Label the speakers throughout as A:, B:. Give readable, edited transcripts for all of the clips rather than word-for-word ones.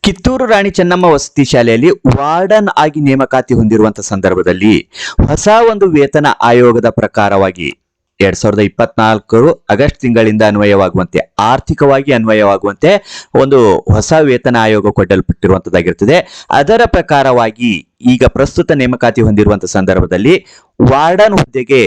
A: ಕಿತ್ತೂರು ರಾಣಿ ಚೆನ್ನಮ್ಮ ವಸತಿ ಶಾಲೆಯಲ್ಲಿ ವಾರ್ಡನ್ ಆಗಿ ನೇಮಕಾತಿ ಹೊಂದಿರುವಂತಹ ಸಂದರ್ಭದಲ್ಲಿ ಹೊಸ ಒಂದು ವೇತನ ಆಯೋಗದ ಪ್ರಕಾರವಾಗಿ 2024 ಆಗಸ್ಟ್ ತಿಂಗಳಿಂದ ಅನ್ವಯವಾಗುವಂತೆ ಆರ್ಥಿಕವಾಗಿ ಅನ್ವಯವಾಗುವಂತೆ ಒಂದು ಹೊಸ ವೇತನ ಆಯೋಗ ಕೊಡಲ್ಪಟ್ಟಿರುವಂತದ್ದಾಗಿರ್ತದೆ. ಅದರ ಪ್ರಕಾರವಾಗಿ ಈಗ ಪ್ರಸ್ತುತ ನೇಮಕಾತಿ ಹೊಂದಿರುವಂತಹ ಸಂದರ್ಭದಲ್ಲಿ ವಾರ್ಡನ್ ಹುದ್ದೆಗೆ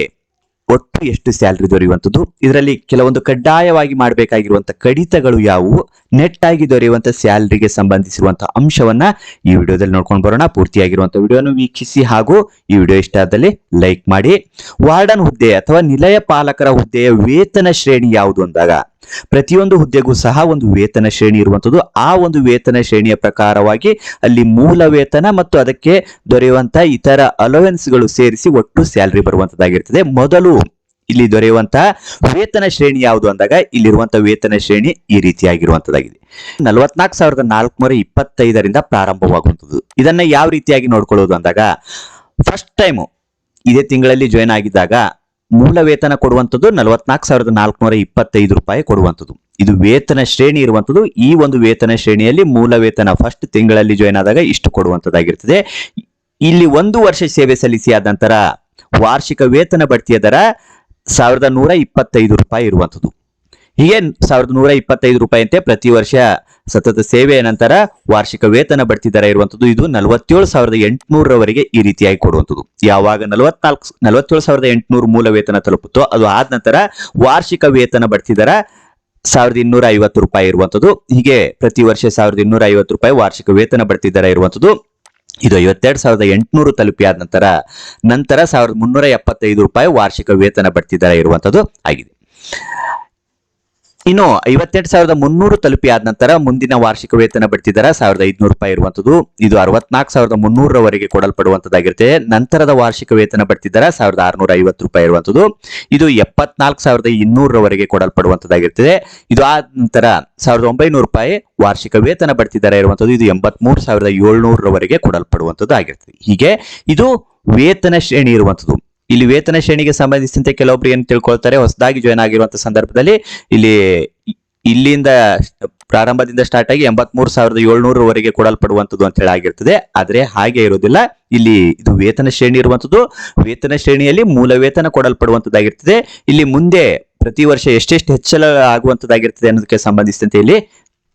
A: ಒಟ್ಟು ಎಷ್ಟು ಸ್ಯಾಲರಿ ದೊರೆಯುವಂಥದ್ದು, ಇದರಲ್ಲಿ ಕೆಲವೊಂದು ಕಡ್ಡಾಯವಾಗಿ ಮಾಡಬೇಕಾಗಿರುವಂತಹ ಕಡಿತಗಳು ಯಾವುವು, ನೆಟ್ ಆಗಿ ದೊರೆಯುವಂತಹ ಸ್ಯಾಲರಿಗೆ ಸಂಬಂಧಿಸಿರುವಂತಹ ಅಂಶವನ್ನ ಈ ವಿಡಿಯೋದಲ್ಲಿ ನೋಡ್ಕೊಂಡು ಬರೋಣ. ಪೂರ್ತಿಯಾಗಿರುವಂತಹ ವಿಡಿಯೋನ ವೀಕ್ಷಿಸಿ ಹಾಗೂ ಈ ವಿಡಿಯೋ ಇಷ್ಟ ಆದಲ್ಲಿ ಲೈಕ್ ಮಾಡಿ. ವಾರ್ಡನ್ ಹುದ್ದೆ ಅಥವಾ ನಿಲಯ ಪಾಲಕರ ಹುದ್ದೆಯ ವೇತನ ಶ್ರೇಣಿ ಯಾವುದು ಅಂದಾಗ ಪ್ರತಿಯೊಂದು ಹುದ್ದೆಗೂ ಸಹ ಒಂದು ವೇತನ ಶ್ರೇಣಿ ಇರುವಂತದ್ದು. ಆ ಒಂದು ವೇತನ ಶ್ರೇಣಿಯ ಪ್ರಕಾರವಾಗಿ ಅಲ್ಲಿ ಮೂಲ ವೇತನ ಮತ್ತು ಅದಕ್ಕೆ ದೊರೆಯುವಂತಹ ಇತರ ಅಲೋವೆನ್ಸ್ಗಳು ಸೇರಿಸಿ ಒಟ್ಟು ಸ್ಯಾಲರಿ ಬರುವಂತದ್ದಾಗಿರ್ತದೆ. ಮೊದಲು ಇಲ್ಲಿ ದೊರೆಯುವಂತಹ ವೇತನ ಶ್ರೇಣಿ ಯಾವುದು ಅಂದಾಗ ಇಲ್ಲಿರುವಂತಹ ವೇತನ ಶ್ರೇಣಿ ಈ ರೀತಿಯಾಗಿರುವಂತದ್ದಾಗಿದೆ. 44,425ರಿಂದ ಪ್ರಾರಂಭವಾಗುವಂಥದ್ದು. ಇದನ್ನ ಯಾವ ರೀತಿಯಾಗಿ ನೋಡ್ಕೊಳ್ಳೋದು ಅಂದಾಗ ಫಸ್ಟ್ ಟೈಮ್ ಇದೇ ತಿಂಗಳಲ್ಲಿ ಜಾಯ್ನ್ ಆಗಿದ್ದಾಗ ಮೂಲ ವೇತನ ಕೊಡುವಂಥದ್ದು 44,425 ರೂಪಾಯಿ ಕೊಡುವಂಥದ್ದು. ಇದು ವೇತನ ಶ್ರೇಣಿ ಇರುವಂಥದ್ದು. ಈ ಒಂದು ವೇತನ ಶ್ರೇಣಿಯಲ್ಲಿ ಮೂಲ ವೇತನ ಫಸ್ಟ್ ತಿಂಗಳಲ್ಲಿ ಜಾಯ್ನ್ ಆದಾಗ ಇಷ್ಟು ಕೊಡುವಂಥದ್ದಾಗಿರ್ತದೆ. ಇಲ್ಲಿ 1 ವರ್ಷ ಸೇವೆ ಸಲ್ಲಿಸಿ ಆದ ನಂತರ ವಾರ್ಷಿಕ ವೇತನ ಬಡ್ತಿಯ ದರ 1,125 ರೂಪಾಯಿ ಇರುವಂಥದ್ದು. ಹೀಗೆ 1,125 ರೂಪಾಯಿ ಅಂತೆ ಪ್ರತಿ ವರ್ಷ ಸತತ ಸೇವೆಯ ನಂತರ ವಾರ್ಷಿಕ ವೇತನ ಬಡ್ತಿ ದರ ಇರುವಂಥದ್ದು. ಇದು 47,800ರವರೆಗೆ ಈ ರೀತಿಯಾಗಿ ಕೊಡುವಂಥದ್ದು. ಯಾವಾಗ 47,800 ಮೂಲ ವೇತನ ತಲುಪುತ್ತೋ ಅದು ಆದ ನಂತರ ವಾರ್ಷಿಕ ವೇತನ ಬಡ್ತಿ ದರ 1,250 ರೂಪಾಯಿ ಇರುವಂಥದ್ದು. ಹೀಗೆ ಪ್ರತಿ ವರ್ಷ 1,250 ರೂಪಾಯಿ ವಾರ್ಷಿಕ ವೇತನ ಬಡ್ತಿ ದರ ಇರುವಂಥದ್ದು. ಇದು 52,800 ತಲುಪಿ ಆದ ನಂತರ 1,375 ರೂಪಾಯಿ ವಾರ್ಷಿಕ ವೇತನ ಬಡ್ತಿ ದರ ಇರುವಂಥದ್ದು ಆಗಿದೆ. ಇನ್ನು 58,300 ತಲುಪಿ ಆದ ನಂತರ ಮುಂದಿನ ವಾರ್ಷಿಕ ವೇತನ ಬಡ್ತಿ ದರ 1,500 ರೂಪಾಯಿ ಇರುವಂಥದ್ದು. ಇದು 64,300ರವರೆಗೆ ಕೊಡಲ್ಪಡುವಂತದ್ದಾಗಿರುತ್ತೆ. ನಂತರದ ವಾರ್ಷಿಕ ವೇತನ ಬಡ್ತಿ ದರ 1,650 ರೂಪಾಯಿ ಇರುವಂಥದ್ದು. ಇದು 74,200ರವರೆಗೆ ಕೊಡಲ್ಪಡುವಂತದ್ದಾಗಿರ್ತದೆ. ಇದು ಆದ ನಂತರ 1,900 ರೂಪಾಯಿ ವಾರ್ಷಿಕ ವೇತನ ಬಡ್ತಿ ದರ ಇರುವಂಥದ್ದು. ಇದು 83,700ರವರೆಗೆ ಕೊಡಲ್ಪಡುವಂಥದ್ದು ಆಗಿರ್ತದೆ. ಹೀಗೆ ಇದು ವೇತನ ಶ್ರೇಣಿ ಇರುವಂಥದ್ದು. ಇಲ್ಲಿ ವೇತನ ಶ್ರೇಣಿಗೆ ಸಂಬಂಧಿಸಿದಂತೆ ಕೆಲವೊಬ್ರು ಏನು ತಿಳ್ಕೊಳ್ತಾರೆ, ಹೊಸದಾಗಿ ಜಾಯ್ನ್ ಆಗಿರುವಂತಹ ಸಂದರ್ಭದಲ್ಲಿ ಇಲ್ಲಿಂದ ಪ್ರಾರಂಭದಿಂದ ಸ್ಟಾರ್ಟ್ ಆಗಿ 83,700ರವರೆಗೆ ಕೊಡಲ್ಪಡುವಂಥದ್ದು ಅಂತ ಹೇಳಿ ಆಗಿರ್ತದೆ. ಆದ್ರೆ ಹಾಗೆ ಇರೋದಿಲ್ಲ. ಇಲ್ಲಿ ಇದು ವೇತನ ಶ್ರೇಣಿ ಇರುವಂಥದ್ದು. ವೇತನ ಶ್ರೇಣಿಯಲ್ಲಿ ಮೂಲ ವೇತನ ಕೊಡಲ್ಪಡುವಂಥದ್ದಾಗಿರ್ತದೆ. ಇಲ್ಲಿ ಮುಂದೆ ಪ್ರತಿ ವರ್ಷ ಎಷ್ಟೆಷ್ಟು ಹೆಚ್ಚಳ ಆಗುವಂಥದ್ದಾಗಿರ್ತದೆ ಅನ್ನೋದಕ್ಕೆ ಸಂಬಂಧಿಸಿದಂತೆ ಇಲ್ಲಿ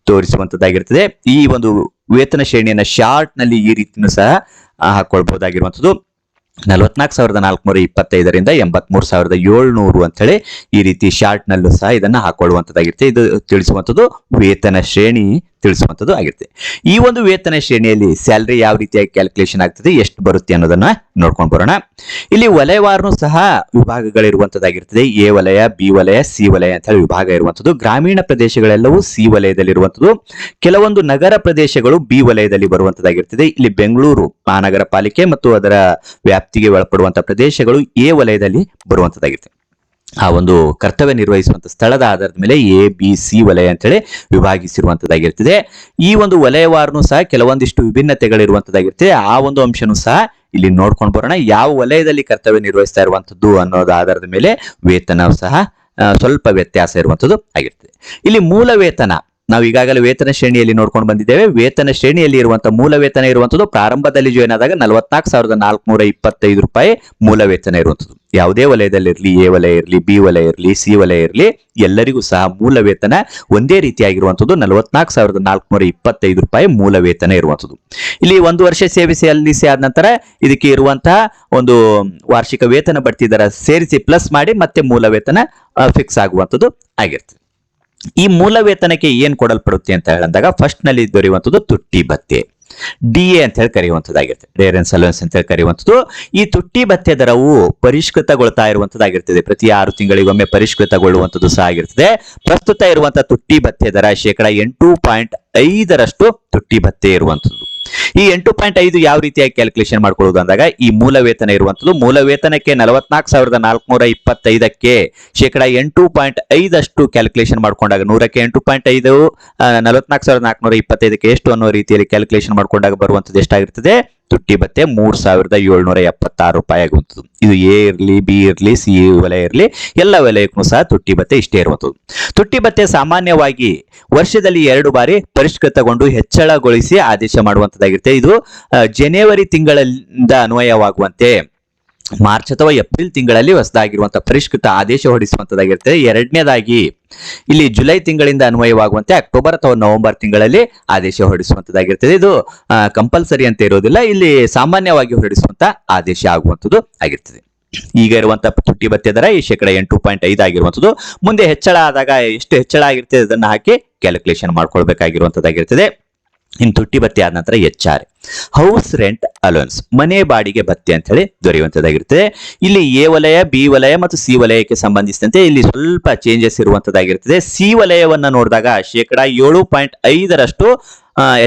A: ತೋರಿಸುವಂಥದ್ದಾಗಿರ್ತದೆ. ಈ ಒಂದು ವೇತನ ಶ್ರೇಣಿಯನ್ನ ಶಾರ್ಟ್ ನಲ್ಲಿ ಈ ರೀತಿನೂ ಸಹ ಹಾಕೊಳ್ಬಹುದಾಗಿರುವಂಥದ್ದು. 44,425ರಿಂದ 83,700 ಅಂತ ಹೇಳಿ ಈ ರೀತಿ ಶಾರ್ಟ್ ನಲ್ಲೂ ಸಹ ಇದನ್ನ ಹಾಕೊಳ್ಳುವಂತದ್ದಾಗಿರುತ್ತೆ. ಇದು ತಿಳಿಸುವಂಥದ್ದು ವೇತನ ಶ್ರೇಣಿ ತಿಳಿಸುವಂಥದ್ದು ಆಗಿರುತ್ತೆ. ಈ ಒಂದು ವೇತನ ಶ್ರೇಣಿಯಲ್ಲಿ ಸ್ಯಾಲರಿ ಯಾವ ರೀತಿಯಾಗಿ ಕ್ಯಾಲ್ಕುಲೇಷನ್ ಆಗ್ತದೆ, ಎಷ್ಟು ಬರುತ್ತೆ ಅನ್ನೋದನ್ನ ನೋಡ್ಕೊಂಡು ಬರೋಣ. ಇಲ್ಲಿ ವಲಯವಾರು ಸಹ ವಿಭಾಗಗಳಿರುವಂತದ್ದಾಗಿರ್ತದೆ. ಎ ವಲಯ, ಬಿ ವಲಯ, ಸಿ ವಲಯ ಅಂತ ಹೇಳಿ ವಿಭಾಗ ಇರುವಂಥದ್ದು. ಗ್ರಾಮೀಣ ಪ್ರದೇಶಗಳೆಲ್ಲವೂ ಸಿ ವಲಯದಲ್ಲಿ ಇರುವಂಥದ್ದು. ಕೆಲವೊಂದು ನಗರ ಪ್ರದೇಶಗಳು ಬಿ ವಲಯದಲ್ಲಿ ಬರುವಂತದ್ದಾಗಿರ್ತದೆ. ಇಲ್ಲಿ ಬೆಂಗಳೂರು ಮಹಾನಗರ ಪಾಲಿಕೆ ಮತ್ತು ಅದರ ವ್ಯಾಪ್ತಿಗೆ ಒಳಪಡುವಂತಹ ಪ್ರದೇಶಗಳು ಎ ವಲಯದಲ್ಲಿ ಬರುವಂತದ್ದಾಗಿರ್ತದೆ. ಆ ಒಂದು ಕರ್ತವ್ಯ ನಿರ್ವಹಿಸುವಂತ ಸ್ಥಳದ ಆಧಾರದ ಮೇಲೆ ಎ, ಬಿ, ಸಿ ವಲಯ ಅಂತೇಳಿ ವಿಭಾಗಿಸಿರುವಂತದ್ದಾಗಿರ್ತದೆ. ಈ ಒಂದು ವಲಯವಾರನು ಸಹ ಕೆಲವೊಂದಿಷ್ಟು ವಿಭಿನ್ನತೆಗಳಿರುವಂತದ್ದಾಗಿರ್ತದೆ. ಆ ಒಂದು ಅಂಶನೂ ಸಹ ಇಲ್ಲಿ ನೋಡ್ಕೊಂಡು ಬರೋಣ. ಯಾವ ವಲಯದಲ್ಲಿ ಕರ್ತವ್ಯ ನಿರ್ವಹಿಸ್ತಾ ಇರುವಂತದ್ದು ಅನ್ನೋದ ಆಧಾರದ ಮೇಲೆ ವೇತನ ಸಹ ಸ್ವಲ್ಪ ವ್ಯತ್ಯಾಸ ಇರುವಂತದ್ದು ಆಗಿರ್ತದೆ. ಇಲ್ಲಿ ಮೂಲ ವೇತನ ನಾವು ಈಗಾಗಲೇ ವೇತನ ಶ್ರೇಣಿಯಲ್ಲಿ ನೋಡ್ಕೊಂಡು ಬಂದಿದ್ದೇವೆ. ವೇತನ ಶ್ರೇಣಿಯಲ್ಲಿ ಇರುವಂತಹ ಮೂಲ ವೇತನ ಇರುವಂತದ್ದು ಪ್ರಾರಂಭದಲ್ಲಿ ಜಾಯ್ನ್ ಆದಾಗ 44,425 ರೂಪಾಯಿ ಮೂಲ ವೇತನ ಇರುವಂತದ್ದು. ಯಾವುದೇ ವಲಯದಲ್ಲಿರಲಿ, ಎ ವಲಯ ಇರಲಿ, ಬಿ ವಲಯ ಇರಲಿ, ಸಿ ವಲಯ ಇರಲಿ, ಎಲ್ಲರಿಗೂ ಸಹ ಮೂಲ ವೇತನ ಒಂದೇ ರೀತಿಯಾಗಿರುವಂತದ್ದು 44,425 ರೂಪಾಯಿ ಮೂಲ ವೇತನ ಇರುವಂತದ್ದು. ಇಲ್ಲಿ 1 ವರ್ಷ ಸೇವೆ ಸಲ್ಲಿಸಿ ಆದ ನಂತರ ಇದಕ್ಕೆ ಇರುವಂತಹ ಒಂದು ವಾರ್ಷಿಕ ವೇತನ ಬಡ್ತಿ ದರ ಸೇರಿಸಿ ಪ್ಲಸ್ ಮಾಡಿ ಮತ್ತೆ ಮೂಲ ವೇತನ ಫಿಕ್ಸ್ ಆಗುವಂತದ್ದು ಆಗಿರ್ತದೆ. ಈ ಮೂಲ ವೇತನಕ್ಕೆ ಏನ್ ಕೊಡಲ್ಪಡುತ್ತೆ ಅಂತ ಹೇಳಿದಾಗ ಫಸ್ಟ್ ನಲ್ಲಿ ದೊರೆಯುವಂಥದ್ದು ತುಟ್ಟಿ ಭತ್ಯೆ, DA ಅಂತ ಹೇಳಿ ಕರೆಯುವಂತದ್ದಾಗಿರ್ತದೆ. ಡೇರೆನ್ಸ್ ಅಲೋವೆನ್ಸ್ ಅಂತ ಹೇಳಿ ಕರೆಯುವಂಥದ್ದು. ಈ ತುಟ್ಟಿ ಭತ್ಯೆ ದರವು ಪರಿಷ್ಕೃತಗೊಳ್ತಾ ಇರುವಂತದ್ದಾಗಿರ್ತದೆ. ಪ್ರತಿ 6 ತಿಂಗಳಿಗೊಮ್ಮೆ ಪರಿಷ್ಕೃತಗೊಳ್ಳುವಂಥದ್ದು ಸಹ ಆಗಿರ್ತದೆ. ಪ್ರಸ್ತುತ ಇರುವಂತಹ ತುಟ್ಟಿ ಭತ್ಯೆ ದರ 8.5% ತುಟ್ಟಿ ಭತ್ಯೆ ಇರುವಂಥದ್ದು. ಈ 8.5 ಯಾವ ರೀತಿಯಾಗಿ ಕ್ಯಾಲ್ಕುಲೇಷನ್ ಮಾಡ್ಕೊಳ್ಳೋದು ಅಂದಾಗ ಈ ಮೂಲ ವೇತನ ಇರುವಂಥದ್ದು. ಮೂಲ ವೇತನಕ್ಕೆ 44,425ಕ್ಕೆ 8.5% ಕ್ಯಾಲ್ಕುಲೇಷನ್ ಮಾಡ್ಕೊಂಡಾಗ 100ಕ್ಕೆ 8.5 44,425ಕ್ಕೆ ಎಷ್ಟು ಅನ್ನೋ ರೀತಿಯಲ್ಲಿ ಕ್ಯಾಲ್ಕುಲೇಷನ್ ಮಾಡ್ಕೊಂಡಾಗ ಬರುವಂಥದ್ದು ಎಷ್ಟಾಗಿರ್ತದೆ, ತುಟ್ಟಿ ಭತ್ಯೆ 3776 ರೂಪಾಯಿ ಆಗುವಂಥದ್ದು. ಇದು ಎ ಇರಲಿ, ಬಿ ಇರಲಿ, ಸಿ ವಲಯ ಇರಲಿ, ಎಲ್ಲ ವಲಯಕ್ಕೂ ಸಹ ತುಟ್ಟಿ ಭತ್ಯೆ ಇಷ್ಟೇ ಇರುವಂಥದ್ದು. ತುಟ್ಟಿ ಭತ್ಯೆ ಸಾಮಾನ್ಯವಾಗಿ ವರ್ಷದಲ್ಲಿ 2 ಬಾರಿ ಪರಿಷ್ಕೃತಗೊಂಡು ಹೆಚ್ಚಳಗೊಳಿಸಿ ಆದೇಶ ಮಾಡುವಂತದ್ದಾಗಿರುತ್ತೆ. ಇದು ಜನವರಿ ತಿಂಗಳಿಂದ ಅನ್ವಯವಾಗುವಂತೆ ಮಾರ್ಚ್ ಅಥವಾ ಏಪ್ರಿಲ್ ತಿಂಗಳಲ್ಲಿ ಹೊಸದಾಗಿರುವಂತಹ ಪರಿಷ್ಕೃತ ಆದೇಶ ಹೊರಡಿಸುವಂತದ್ದಾಗಿರುತ್ತೆ. ಎರಡನೇದಾಗಿ ಇಲ್ಲಿ ಜುಲೈ ತಿಂಗಳಿಂದ ಅನ್ವಯವಾಗುವಂತೆ ಅಕ್ಟೋಬರ್ ಅಥವಾ ನವೆಂಬರ್ ತಿಂಗಳಲ್ಲಿ ಆದೇಶ ಹೊರಡಿಸುವಂತದ್ದಾಗಿರ್ತದೆ. ಇದು ಕಂಪಲ್ಸರಿ ಅಂತ ಇರೋದಿಲ್ಲ, ಇಲ್ಲಿ ಸಾಮಾನ್ಯವಾಗಿ ಹೊರಡಿಸುವಂತ ಆದೇಶ ಆಗುವಂಥದ್ದು ಆಗಿರ್ತದೆ. ಈಗ ಇರುವಂತಹ ತುಟ್ಟಿ ಭತ್ಯೆ ದರ ಈ 8.5 ಆಗಿರುವಂಥದ್ದು. ಮುಂದೆ ಹೆಚ್ಚಳ ಆದಾಗ ಎಷ್ಟು ಹೆಚ್ಚಳ ಆಗಿರ್ತದೆ ಅದನ್ನ ಹಾಕಿ ಕ್ಯಾಲ್ಕುಲೇಷನ್ ಮಾಡ್ಕೊಳ್ಬೇಕಾಗಿರುವಂತದ್ದಾಗಿರ್ತದೆ. ಇನ್ನು ತುಟ್ಟಿ ಭತ್ಯೆ ಆದ ನಂತರ HR ಹೌಸ್ ರೆಂಟ್ ಅಲೋನ್ಸ್, ಮನೆ ಬಾಡಿಗೆ ಭತ್ಯೆ ಅಂತ ಹೇಳಿ ದೊರೆಯುವಂತದ್ದಾಗಿರ್ತದೆ. ಇಲ್ಲಿ ಎ ವಲಯ, ಬಿ ವಲಯ ಮತ್ತು ಸಿ ವಲಯಕ್ಕೆ ಸಂಬಂಧಿಸಿದಂತೆ ಇಲ್ಲಿ ಸ್ವಲ್ಪ ಚೇಂಜಸ್ ಇರುವಂತದ್ದಾಗಿರ್ತದೆ. ಸಿ ವಲಯವನ್ನ ನೋಡಿದಾಗ 7.5ರಷ್ಟು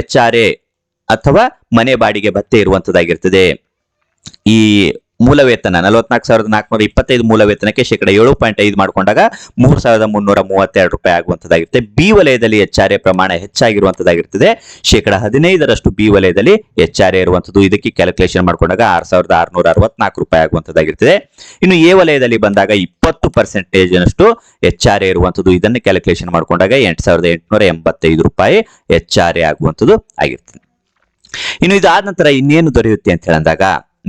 A: HR ಅಥವಾ ಮನೆ ಬಾಡಿಗೆ ಭತ್ಯೆ ಇರುವಂತದ್ದಾಗಿರ್ತದೆ. ಈ ಮೂಲ ವೇತನ 44,425 ಮೂಲ ವೇತನಕ್ಕೆ 7.5 ಮಾಡಿಕೊಂಡಾಗ 3,332 ರೂಪಾಯಿ ಆಗುವಂತದ್ದಾಗಿರುತ್ತೆ. ಬಿ ವಲಯದಲ್ಲಿ HR ಪ್ರಮಾಣ ಹೆಚ್ಚಾಗಿರುವಂತದ್ದಾಗಿರ್ತದೆ. 15%ರಷ್ಟು ಬಿ ವಲಯದಲ್ಲಿ HR ಇರುವಂತದ್ದು. ಇದಕ್ಕೆ ಕ್ಯಾಲ್ಕುಲೇಷನ್ ಮಾಡಿಕೊಂಡಾಗ 6,664 ರೂಪಾಯಿ ಆಗುವಂತದ್ದಾಗಿರ್ತದೆ. ಇನ್ನು ಎ ವಲಯದಲ್ಲಿ ಬಂದಾಗ 20% HR ಇರುವಂತದ್ದು. ಇದನ್ನು ಕ್ಯಾಲ್ಕುಲೇಷನ್ ಮಾಡಿಕೊಂಡಾಗ 8,885 ರೂಪಾಯಿ HR ಆಗುವಂತದ್ದು ಆಗಿರ್ತದೆ. ಇನ್ನು ಇದಾದ ನಂತರ ಇನ್ನೇನು ದೊರೆಯುತ್ತೆ ಅಂತ ಹೇಳಿದಾಗ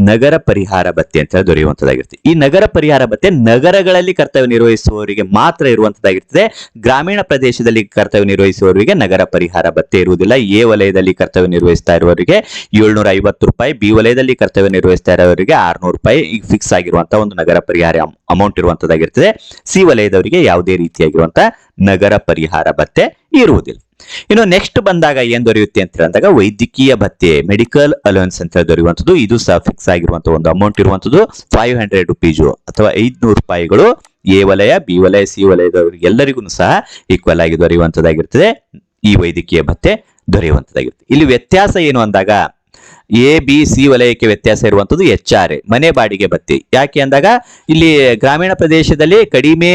A: ನಗರ ಪರಿಹಾರ ಭತ್ಯೆ ಅಂತ ದೊರೆಯುವಂತದ್ದಾಗಿರುತ್ತೆ. ಈ ನಗರ ಪರಿಹಾರ ಭತ್ಯೆ ನಗರಗಳಲ್ಲಿ ಕರ್ತವ್ಯ ನಿರ್ವಹಿಸುವವರಿಗೆ ಮಾತ್ರ ಇರುವಂತದ್ದಾಗಿರ್ತದೆ. ಗ್ರಾಮೀಣ ಪ್ರದೇಶದಲ್ಲಿ ಕರ್ತವ್ಯ ನಿರ್ವಹಿಸುವವರಿಗೆ ನಗರ ಪರಿಹಾರ ಭತ್ಯೆ ಇರುವುದಿಲ್ಲ. ಎ ವಲಯದಲ್ಲಿ ಕರ್ತವ್ಯ ನಿರ್ವಹಿಸ್ತಾ ಇರುವವರಿಗೆ 750 ರೂಪಾಯಿ, ಬಿ ವಲಯದಲ್ಲಿ ಕರ್ತವ್ಯ ನಿರ್ವಹಿಸ್ತಾ ಇರುವವರಿಗೆ 600 ರೂಪಾಯಿ ಈಗ ಫಿಕ್ಸ್ ಆಗಿರುವಂತಹ ಒಂದು ನಗರ ಪರಿಹಾರ ಅಮೌಂಟ್ ಇರುವಂತದ್ದಾಗಿರ್ತದೆ. ಸಿ ವಲಯದವರಿಗೆ ಯಾವುದೇ ರೀತಿಯಾಗಿರುವಂತಹ ನಗರ ಪರಿಹಾರ ಭತ್ಯೆ ಇರುವುದಿಲ್ಲ. ಇನ್ನು ನೆಕ್ಸ್ಟ್ ಬಂದಾಗ ಏನ್ ದೊರೆಯುತ್ತೆ ಅಂತ ಹೇಳಿದಾಗ ವೈದ್ಯಕೀಯ ಭತ್ಯೆ, ಮೆಡಿಕಲ್ ಅಲೋನ್ಸ್ ಅಂತ ದೊರೆಯುವಂಥದ್ದು. ಇದು ಸಹ ಫಿಕ್ಸ್ ಆಗಿರುವಂತಹ ಒಂದು ಅಮೌಂಟ್ ಇರುವಂತದ್ದು. 500 ರೂಪೀಸ್ ಅಥವಾ 500 ರೂಪಾಯಿಗಳು ಎ ವಲಯ, ಬಿ ವಲಯ, ಸಿ ವಲಯದವರಿಗೆ ಎಲ್ಲರಿಗೂ ಸಹ ಈಕ್ವಲ್ ಆಗಿ ದೊರೆಯುವಂತದ್ದಾಗಿರ್ತದೆ. ಈ ವೈದ್ಯಕೀಯ ಭತ್ಯೆ ದೊರೆಯುವಂತದ್ದಾಗಿರುತ್ತೆ. ಇಲ್ಲಿ ವ್ಯತ್ಯಾಸ ಏನು ಅಂದಾಗ ಎ ಬಿ ಸಿ ವಲಯಕ್ಕೆ ವ್ಯತ್ಯಾಸ ಇರುವಂತದ್ದು HR ಮನೆ ಬಾಡಿಗೆ ಭತ್ಯೆ. ಯಾಕೆ ಅಂದಾಗ ಇಲ್ಲಿ ಗ್ರಾಮೀಣ ಪ್ರದೇಶದಲ್ಲಿ ಕಡಿಮೆ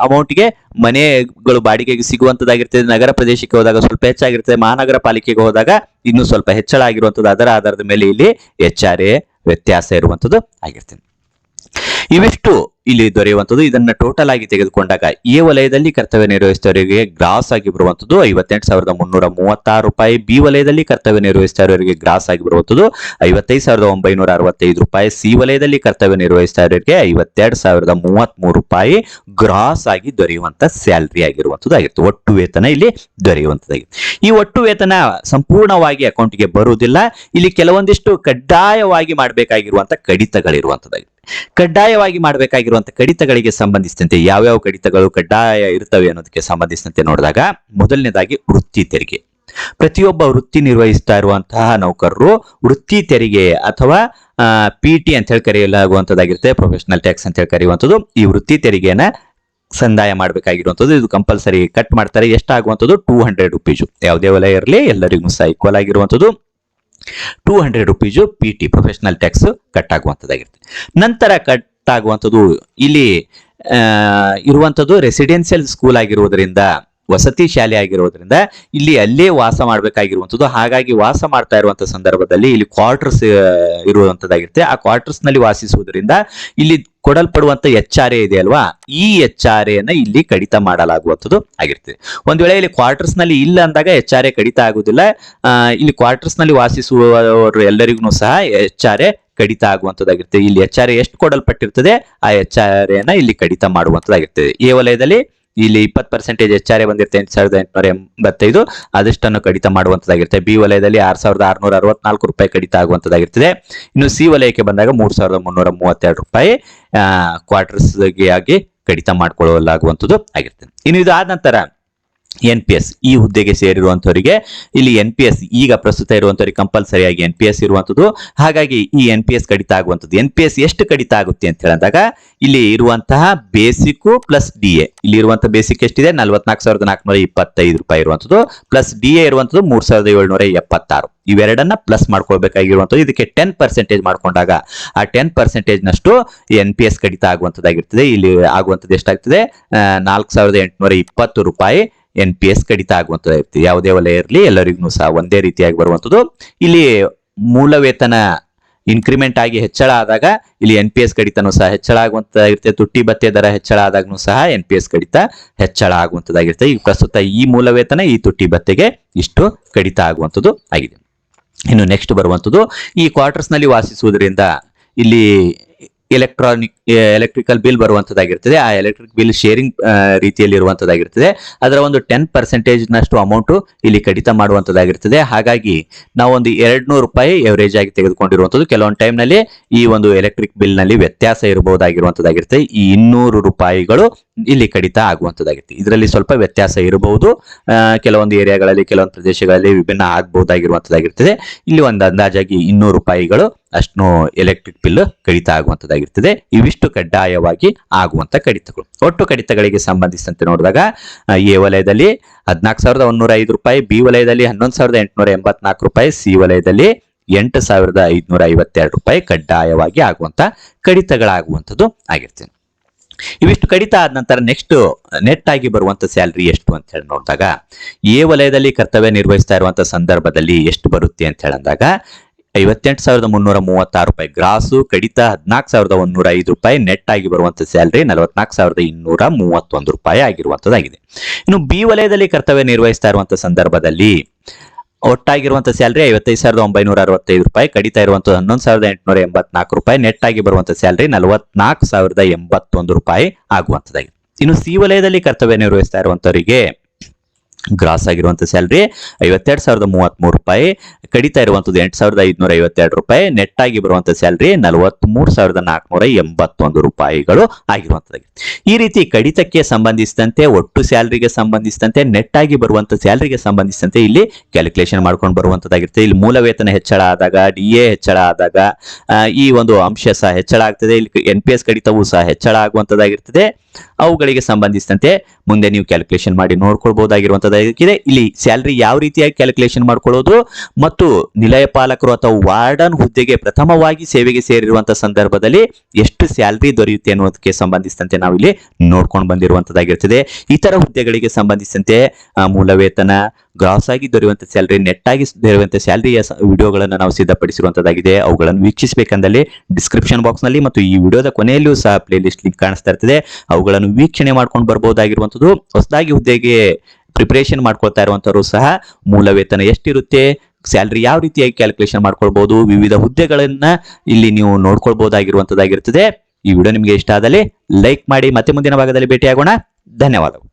A: ಅಮೌಂಟ್ಗೆ ಮನೆಗಳು ಬಾಡಿಗೆಗೆ ಸಿಗುವಂತದ್ದಾಗಿರ್ತದೆ. ನಗರ ಪ್ರದೇಶಕ್ಕೆ ಹೋದಾಗ ಸ್ವಲ್ಪ ಹೆಚ್ಚಾಗಿರ್ತದೆ. ಮಹಾನಗರ ಪಾಲಿಕೆಗೆ ಹೋದಾಗ ಇನ್ನೂ ಸ್ವಲ್ಪ ಹೆಚ್ಚಳ ಆಗಿರುವಂತದ್ದು. ಅದರ ಆಧಾರದ ಮೇಲೆ ಇಲ್ಲಿ HR ವ್ಯತ್ಯಾಸ ಇರುವಂತದ್ದು ಆಗಿರ್ತದೆ. ಇವಿಷ್ಟು ಇಲ್ಲಿ ದೊರೆಯುವಂಥದ್ದು. ಇದನ್ನ ಟೋಟಲ್ ಆಗಿ ತೆಗೆದುಕೊಂಡಾಗ ಎ ವಲಯದಲ್ಲಿ ಕರ್ತವ್ಯ ನಿರ್ವಹಿಸಿದವರಿಗೆ ಗ್ರಾಸ್ ಆಗಿ ಬರುವಂಥದ್ದು 58,336 ರೂಪಾಯಿ. ಬಿ ವಲಯದಲ್ಲಿ ಕರ್ತವ್ಯ ನಿರ್ವಹಿಸಿದವರಿಗೆ ಗ್ರಾಸ್ ಆಗಿ ಬರುವಂಥದ್ದು 55,965 ರೂಪಾಯಿ. ಸಿ ವಲಯದಲ್ಲಿ ಕರ್ತವ್ಯ ನಿರ್ವಹಿಸಿದವರಿಗೆ 52,033 ರೂಪಾಯಿ ಗ್ರಾಸ್ ಆಗಿ ದೊರೆಯುವಂತ ಸ್ಯಾಲರಿ ಆಗಿರುವಂಥದ್ದು ಆಗಿರುತ್ತೆ. ಒಟ್ಟು ವೇತನ ಇಲ್ಲಿ ದೊರೆಯುವಂಥದ್ದಾಗಿದೆ. ಈ ಒಟ್ಟು ವೇತನ ಸಂಪೂರ್ಣವಾಗಿ ಅಕೌಂಟ್ಗೆ ಬರುವುದಿಲ್ಲ. ಇಲ್ಲಿ ಕೆಲವೊಂದಿಷ್ಟು ಕಡ್ಡಾಯವಾಗಿ ಮಾಡಬೇಕಾಗಿರುವಂತ ಕಡಿತಗಳಿರುವಂಥದ್ದಾಗಿದೆ. ಕಡ್ಡಾಯವಾಗಿ ಮಾಡಬೇಕಾಗಿರುವಂತಹ ಕಡಿತಗಳಿಗೆ ಸಂಬಂಧಿಸಿದಂತೆ ಯಾವ್ಯಾವ ಕಡಿತಗಳು ಕಡ್ಡಾಯ ಇರ್ತವೆ ಅನ್ನೋದಕ್ಕೆ ಸಂಬಂಧಿಸಿದಂತೆ ನೋಡಿದಾಗ ಮೊದಲನೇದಾಗಿ ವೃತ್ತಿ ತೆರಿಗೆ. ಪ್ರತಿಯೊಬ್ಬ ವೃತ್ತಿ ನಿರ್ವಹಿಸ್ತಾ ಇರುವಂತಹ ನೌಕರರು ವೃತ್ತಿ ತೆರಿಗೆ ಅಥವಾ PT ಅಂತ ಹೇಳಿ ಕರೆಯಲಾಗುವಂತದ್ದಾಗಿರುತ್ತೆ. ಪ್ರೊಫೆಷನಲ್ ಟ್ಯಾಕ್ಸ್ ಅಂತ ಹೇಳಿ ಕರೆಯುವಂಥದ್ದು. ಈ ವೃತ್ತಿ ತೆರಿಗೆಯನ್ನ ಸಂದಾಯ ಮಾಡಬೇಕಾಗಿರುವಂಥದ್ದು. ಇದು ಕಂಪಲ್ಸರಿ ಕಟ್ ಮಾಡ್ತಾರೆ. ಎಷ್ಟಾಗುವಂಥದ್ದು 200 ರೂಪೀಸ್. ಯಾವುದೇ ವಲಯ ಇರಲಿ ಎಲ್ಲರಿಗೂ ಸಹ ಈಕ್ವಲ್ ಆಗಿರುವಂಥದ್ದು 200 rupees PT professional tax cut ಆಗುವಂತದ್ದಾಗಿರುತ್ತೆ. ನಂತರ ಕಟ್ ಆಗುವಂಥದ್ದು ಇಲ್ಲಿ ಇರುವಂಥದ್ದು ರೆಸಿಡೆನ್ಷಿಯಲ್ ಸ್ಕೂಲ್ ಆಗಿರುವುದರಿಂದ, ವಸತಿ ಶಾಲೆ ಆಗಿರೋದ್ರಿಂದ ಇಲ್ಲಿ ಅಲ್ಲೇ ವಾಸ ಮಾಡಬೇಕಾಗಿರುವಂಥದ್ದು. ಹಾಗಾಗಿ ವಾಸ ಮಾಡ್ತಾ ಇರುವಂತಹ ಸಂದರ್ಭದಲ್ಲಿ ಇಲ್ಲಿ ಕ್ವಾರ್ಟರ್ಸ್ ಇರುವಂತದ್ದಾಗಿರುತ್ತೆ. ಆ ಕ್ವಾರ್ಟರ್ಸ್ ನಲ್ಲಿ ವಾಸಿಸುವುದರಿಂದ ಇಲ್ಲಿ ಕೊಡಲ್ಪಡುವಂತ HR ಇದೆ ಅಲ್ವಾ, ಈ HR ಅನ್ನ ಇಲ್ಲಿ ಕಡಿತ ಮಾಡಲಾಗುವಂಥದ್ದು ಆಗಿರ್ತದೆ. ಒಂದ್ ವೇಳೆ ಇಲ್ಲಿ ಕ್ವಾರ್ಟರ್ಸ್ ನಲ್ಲಿ ಇಲ್ಲ ಅಂದಾಗ HR ಕಡಿತ ಆಗುದಿಲ್ಲ. ಇಲ್ಲಿ ಕ್ವಾರ್ಟರ್ಸ್ ನಲ್ಲಿ ವಾಸಿಸುವವರು ಎಲ್ಲರಿಗೂ ಸಹ HR ಕಡಿತ ಆಗುವಂತದ್ದಾಗಿರ್ತದೆ. ಇಲ್ಲಿ HR ಎಷ್ಟು ಕೊಡಲ್ಪಟ್ಟಿರ್ತದೆ ಆ HR ಅನ್ನ ಇಲ್ಲಿ ಕಡಿತ ಮಾಡುವಂತದ್ದಾಗಿರ್ತದೆ. ಎ ವಲಯದಲ್ಲಿ ಇಲ್ಲಿ 20% HR ಬಂದಿರುತ್ತೆ 8,885, ಅದಷ್ಟನ್ನು ಕಡಿತ ಮಾಡುವಂತದ್ದಾಗಿರುತ್ತೆ. ಬಿ ವಲಯದಲ್ಲಿ 6,664 ರೂಪಾಯಿ ಕಡಿತ ಆಗುವಂತದ್ದಾಗಿರ್ತದೆ. ಇನ್ನು ಸಿ ವಲಯಕ್ಕೆ ಬಂದಾಗ 3,332 ರೂಪಾಯಿ ಕ್ವಾರ್ಟರ್ಸ್ಗೆ ಆಗಿ ಕಡಿತ ಮಾಡಿಕೊಳ್ಳಲಾಗುವಂಥದ್ದು ಆಗಿರ್ತದೆ. ಇನ್ನು ಇದಾದ ನಂತರ NPS ಈ ಹುದ್ದೆಗೆ ಸೇರಿರುವಂತವರಿಗೆ ಇಲ್ಲಿ NPS ಈಗ ಪ್ರಸ್ತುತ ಇರುವಂತವರಿಗೆ ಕಂಪಲ್ಸರಿ ಆಗಿ NPS ಇರುವಂತದ್ದು. ಹಾಗಾಗಿ ಈ NPS ಕಡಿತ ಆಗುವಂಥದ್ದು. NPS ಎಷ್ಟು ಕಡಿತ ಆಗುತ್ತೆ ಅಂತ ಹೇಳಿದಾಗ ಇಲ್ಲಿ ಇರುವಂತಹ ಬೇಸಿಕ್ ಪ್ಲಸ್ DA, ಇಲ್ಲಿ ಇರುವಂತಹ ಬೇಸಿಕ್ ಎಷ್ಟಿದೆ 44,425 ರೂಪಾಯಿ ಇರುವಂತದ್ದು, ಪ್ಲಸ್ DA ಇರುವಂತದ್ದು 3,776. ಇವೆರಡನ್ನ ಪ್ಲಸ್ ಮಾಡ್ಕೊಳ್ಬೇಕಾಗಿರುವಂಥದ್ದು. ಇದಕ್ಕೆ 10% ಮಾಡ್ಕೊಂಡಾಗ ಆ 10% ನಷ್ಟು NPS ಕಡಿತ ಆಗುವಂತದ್ದಾಗಿರ್ತದೆ. ಇಲ್ಲಿ ಆಗುವಂಥದ್ದು ಎಷ್ಟಾಗ್ತದೆ 4,820 ರೂಪಾಯಿ NPS ಕಡಿತ ಆಗುವಂತದ್ದಾಗಿರ್ತದೆ. ಯಾವುದೇ ವಲಯ ಇರಲಿ ಎಲ್ಲರಿಗೂ ಸಹ ಒಂದೇ ರೀತಿಯಾಗಿ ಬರುವಂಥದ್ದು. ಇಲ್ಲಿ ಮೂಲ ವೇತನ ಇನ್ಕ್ರಿಮೆಂಟ್ ಆಗಿ ಹೆಚ್ಚಳ ಆದಾಗ ಇಲ್ಲಿ NPS ಕಡಿತನೂ ಸಹ ಹೆಚ್ಚಳ ಆಗುವಂತದಾಗಿರುತ್ತೆ. ತುಟ್ಟಿ ಭತ್ಯೆ ದರ ಹೆಚ್ಚಳ ಆದಾಗ್ನೂ ಸಹ NPS ಕಡಿತ ಹೆಚ್ಚಳ ಆಗುವಂತದಾಗಿರುತ್ತೆ. ಈಗ ಪ್ರಸ್ತುತ ಈ ಮೂಲ ವೇತನ ಈ ತುಟ್ಟಿ ಭತ್ಯೆಗೆ ಇಷ್ಟು ಕಡಿತ ಆಗುವಂಥದ್ದು ಆಗಿದೆ. ಇನ್ನು ನೆಕ್ಸ್ಟ್ ಬರುವಂಥದ್ದು ಈ ಕ್ವಾರ್ಟರ್ಸ್ ನಲ್ಲಿ ವಾಸಿಸುವುದರಿಂದ ಇಲ್ಲಿ ಎಲೆಕ್ಟ್ರಿಕಲ್ ಬಿಲ್ ಬರುವಂತದ್ದಾಗಿರ್ತದೆ. ಆ ಎಲೆಕ್ಟ್ರಿಕ್ ಬಿಲ್ ಶೇರಿಂಗ್ ರೀತಿಯಲ್ಲಿ ಇರುವಂತದ್ದಾಗಿರ್ತದೆ. ಅದರ ಒಂದು 10% ನಷ್ಟು ಅಮೌಂಟ್ ಇಲ್ಲಿ ಕಡಿತ ಮಾಡುವಂತದ್ದಾಗಿರ್ತದೆ. ಹಾಗಾಗಿ ನಾವು ಒಂದು 200 ರೂಪಾಯಿ ಎವರೇಜ್ ಆಗಿ ತೆಗೆದುಕೊಂಡಿರುವಂತದ್ದು. ಕೆಲವೊಂದು ಟೈಮ್ ನಲ್ಲಿ ಈ ಒಂದು ಎಲೆಕ್ಟ್ರಿಕ್ ಬಿಲ್ ನಲ್ಲಿ ವ್ಯತ್ಯಾಸ ಇರಬಹುದಾಗಿರುವಂತದ್ದಾಗಿರ್ತದೆ. ಈ 200 ರೂಪಾಯಿಗಳು ಇಲ್ಲಿ ಕಡಿತ ಆಗುವಂತದ್ದಾಗಿರುತ್ತೆ. ಇದರಲ್ಲಿ ಸ್ವಲ್ಪ ವ್ಯತ್ಯಾಸ ಇರಬಹುದು. ಕೆಲವೊಂದು ಏರಿಯಾಗಳಲ್ಲಿ ಕೆಲವೊಂದು ಪ್ರದೇಶಗಳಲ್ಲಿ ವಿಭಿನ್ನ ಆಗಬಹುದಾಗಿರುವಂತದ್ದಾಗಿರ್ತದೆ. ಇಲ್ಲಿ ಒಂದು ಅಂದಾಜಾಗಿ 200 ರೂಪಾಯಿಗಳು ಅಷ್ಟು ಎಲೆಕ್ಟ್ರಿಕ್ ಬಿಲ್ ಕಡಿತ ಆಗುವಂತದ್ದಾಗಿರ್ತದೆ. ಇವಿಷ್ಟು ಕಡ್ಡಾಯವಾಗಿ ಆಗುವಂತ ಕಡಿತಗಳು. ಒಟ್ಟು ಕಡಿತಗಳಿಗೆ ಸಂಬಂಧಿಸಿದಂತೆ ನೋಡಿದಾಗ ಎ ವಲಯದಲ್ಲಿ 14,105 ರೂಪಾಯಿ, ಬಿ ವಲಯದಲ್ಲಿ 11,884 ರೂಪಾಯಿ, ಸಿ ವಲಯದಲ್ಲಿ 8,552 ರೂಪಾಯಿ ಕಡ್ಡಾಯವಾಗಿ ಆಗುವಂತ ಕಡಿತಗಳಾಗುವಂಥದ್ದು ಆಗಿರ್ತದೆ. ಇವಿಷ್ಟು ಕಡಿತ ಆದ ನಂತರ ನೆಕ್ಸ್ಟ್ ನೆಟ್ ಆಗಿ ಬರುವಂತ ಸ್ಯಾಲರಿ ಎಷ್ಟು ಅಂತ ಹೇಳಿ ನೋಡಿದಾಗ ಎ ವಲಯದಲ್ಲಿ ಕರ್ತವ್ಯ ನಿರ್ವಹಿಸ್ತಾ ಇರುವಂತ ಸಂದರ್ಭದಲ್ಲಿ ಎಷ್ಟು ಬರುತ್ತೆ ಅಂತ ಹೇಳಿದಾಗ 58,336 ರೂಪಾಯಿ ಗ್ರಾಸು ಕಡಿತ 14,105 ರೂಪಾಯಿ, ನೆಟ್ ಆಗಿ ಬರುವಂತ ಸ್ಯಾಲರಿ 44,231 ರೂಪಾಯಿ ಆಗಿರುವಂತದ್ದಾಗಿದೆ. ಇನ್ನು ಬಿ ವಲಯದಲ್ಲಿ ಕರ್ತವ್ಯ ನಿರ್ವಹಿಸ್ತಾ ಇರುವಂತ ಸಂದರ್ಭದಲ್ಲಿ ಒಟ್ಟಾಗಿರುವಂತಹ ಸ್ಯಾಲರಿ 55,965 ರೂಪಾಯಿ, ಕಡಿತ ಇರುವಂತಹ 11,884 ರೂಪಾಯಿ, ನೆಟ್ ಆಗಿ ಬರುವಂತಹ ಸ್ಯಾಲರಿ 44,081 ರೂಪಾಯಿ ಆಗುವಂತದ್ದಾಗಿದೆ. ಇನ್ನು ಸಿ ವಲಯದಲ್ಲಿ ಕರ್ತವ್ಯ ನಿರ್ವಹಿಸ್ತಾ ಇರುವಂತವರಿಗೆ ಗ್ರಾಸ್ ಆಗಿರುವಂತಹ ಸ್ಯಾಲರಿ 52,033 ರೂಪಾಯಿ, ಕಡಿತ ಇರುವಂತದ್ದು 8,552 ರೂಪಾಯಿ, ನೆಟ್ ಆಗಿ ಬರುವಂತಹ ಸ್ಯಾಲರಿ 43,481 ರೂಪಾಯಿಗಳು ಆಗಿರುವಂತದ್ದಾಗಿದೆ. ಈ ರೀತಿ ಕಡಿತಕ್ಕೆ ಸಂಬಂಧಿಸಿದಂತೆ, ಒಟ್ಟು ಸ್ಯಾಲರಿಗೆ ಸಂಬಂಧಿಸಿದಂತೆ, ನೆಟ್ ಆಗಿ ಬರುವಂತಹ ಸ್ಯಾಲರಿಗೆ ಸಂಬಂಧಿಸಿದಂತೆ ಇಲ್ಲಿ ಕ್ಯಾಲ್ಕುಲೇಷನ್ ಮಾಡ್ಕೊಂಡು ಬರುವಂತದ್ದಾಗಿರುತ್ತೆ. ಇಲ್ಲಿ ಮೂಲ ವೇತನ ಹೆಚ್ಚಳ ಆದಾಗ, DA ಹೆಚ್ಚಳ ಆದಾಗ ಈ ಒಂದು ಅಂಶ ಸಹ ಹೆಚ್ಚಳ ಆಗ್ತದೆ. ಇಲ್ಲಿ NPS ಕಡಿತವೂ ಸಹ ಹೆಚ್ಚಳ ಆಗುವಂತದ್ದಾಗಿರ್ತದೆ. ಅವುಗಳಿಗೆ ಸಂಬಂಧಿಸಿದಂತೆ ಮುಂದೆ ನೀವು ಕ್ಯಾಲ್ಕುಲೇಷನ್ ಮಾಡಿ ನೋಡ್ಕೊಳ್ಬಹುದಾಗಿರುವಂತದ್ದಾಗಿದೆ. ಇಲ್ಲಿ ಸ್ಯಾಲರಿ ಯಾವ ರೀತಿಯಾಗಿ ಕ್ಯಾಲ್ಕುಲೇಷನ್ ಮಾಡ್ಕೊಳ್ಳೋದು ಮತ್ತು ನಿಲಯ ಪಾಲಕರು ಅಥವಾ ವಾರ್ಡನ್ ಹುದ್ದೆಗೆ ಪ್ರಥಮವಾಗಿ ಸೇವೆಗೆ ಸೇರಿರುವಂತಹ ಸಂದರ್ಭದಲ್ಲಿ ಎಷ್ಟು ಸ್ಯಾಲರಿ ದೊರೆಯುತ್ತೆ ಅನ್ನೋದಕ್ಕೆ ಸಂಬಂಧಿಸಿದಂತೆ ನಾವು ಇಲ್ಲಿ ನೋಡ್ಕೊಂಡು ಬಂದಿರುವಂತದ್ದಾಗಿರ್ತದೆ. ಇತರ ಹುದ್ದೆಗಳಿಗೆ ಸಂಬಂಧಿಸಿದಂತೆ ಮೂಲ ವೇತನ, ಗ್ರಾಸ್ ಆಗಿ ದೊರೆಯುವಂತ ಸ್ಯಾಲರಿ, ನೆಟ್ ಆಗಿ ದೊರೆಯುವಂತ ಸ್ಯಾಲರಿಯ ವಿಡಿಯೋಗಳನ್ನು ನಾವು ಸಿದ್ಧಪಡಿಸಿರುವಂತದ್ದಾಗಿದೆ. ಅವುಗಳನ್ನು ವೀಕ್ಷಿಸಬೇಕಂದಲ್ಲಿ ಡಿಸ್ಕ್ರಿಪ್ಷನ್ ಬಾಕ್ಸ್ ನಲ್ಲಿ ಮತ್ತು ಈ ವಿಡಿಯೋದ ಕೊನೆಯಲ್ಲೂ ಸಹ ಪ್ಲೇ ಲಿಸ್ಟ್ ಲಿಂಕ್ ಕಾಣಿಸ್ತಾ ಇರ್ತದೆ. ಅವುಗಳನ್ನು ವೀಕ್ಷಣೆ ಮಾಡ್ಕೊಂಡು ಬರಬಹುದಾಗಿರುವಂತದ್ದು. ಹೊಸದಾಗಿ ಹುದ್ದೆಗೆ ಪ್ರಿಪರೇಷನ್ ಮಾಡ್ಕೊಳ್ತಾ ಇರುವಂತವರು ಸಹ ಮೂಲ ವೇತನ ಎಷ್ಟಿರುತ್ತೆ, ಸ್ಯಾಲರಿ ಯಾವ ರೀತಿಯಾಗಿ ಕ್ಯಾಲ್ಕುಲೇಷನ್ ಮಾಡ್ಕೊಳ್ಬಹುದು, ವಿವಿಧ ಹುದ್ದೆಗಳನ್ನ ಇಲ್ಲಿ ನೀವು ನೋಡ್ಕೊಳ್ಬಹುದಾಗಿರುವಂತದ್ದಾಗಿರ್ತದೆ. ಈ ವಿಡಿಯೋ ನಿಮಗೆ ಇಷ್ಟ ಆದಲ್ಲಿ ಲೈಕ್ ಮಾಡಿ. ಮತ್ತೆ ಮುಂದಿನ ಭಾಗದಲ್ಲಿ ಭೇಟಿಯಾಗೋಣ. ಧನ್ಯವಾದಗಳು.